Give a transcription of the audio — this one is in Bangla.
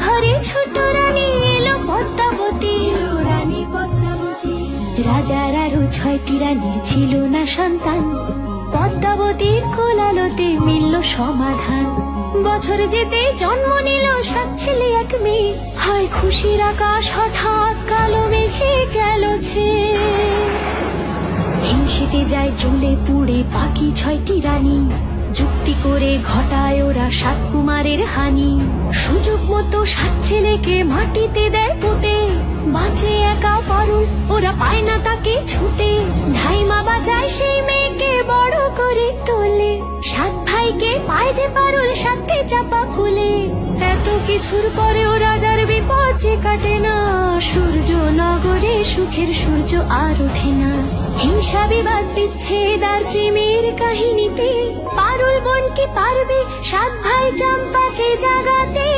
ঘরে ছোট রানী এলো পদ্মাবতী, রানী পদ্মাবতী। রাজার আরো 6টি রানীর ছিল না সন্তান, পদ্মাবতীর কোলালোতে মিলল সমাধান। বছর যেতে জন্ম নিল 7 ছেলে 1 মেয়ে, হয় খুশির আকাশ হঠাৎ কালো মেঘে গেল ছেয়ে। হিংসেতে যায় জ্বলে পুড়ে বাকি 6টি রানী, যুক্তি করে ঘটায় ওরা 7 কুমারের হানি। সুযোগ মতো 7 ছেলেকে মাটিতে দেয় পুঁতে, বাঁচে একা পারুল, ওরা পায় না তাকে ছুতে। ধাইমা বাজায় সেই মেয়েকে বড় করে তোলে, 7 ভাইকে পায় যে পারুল 7টি চাপা ফুলে। এত কিছুর পরেও রাজার বিপদ যে কাটে না, সূর্য নগরে সুখের সূর্য আর ওঠে না। হিংসা বিবাদ বিচ্ছেদ আর প্রেমের কাহিনীতে পারুল বোন কি পারবে 7 ভাই চম্পাকে জাগাতে।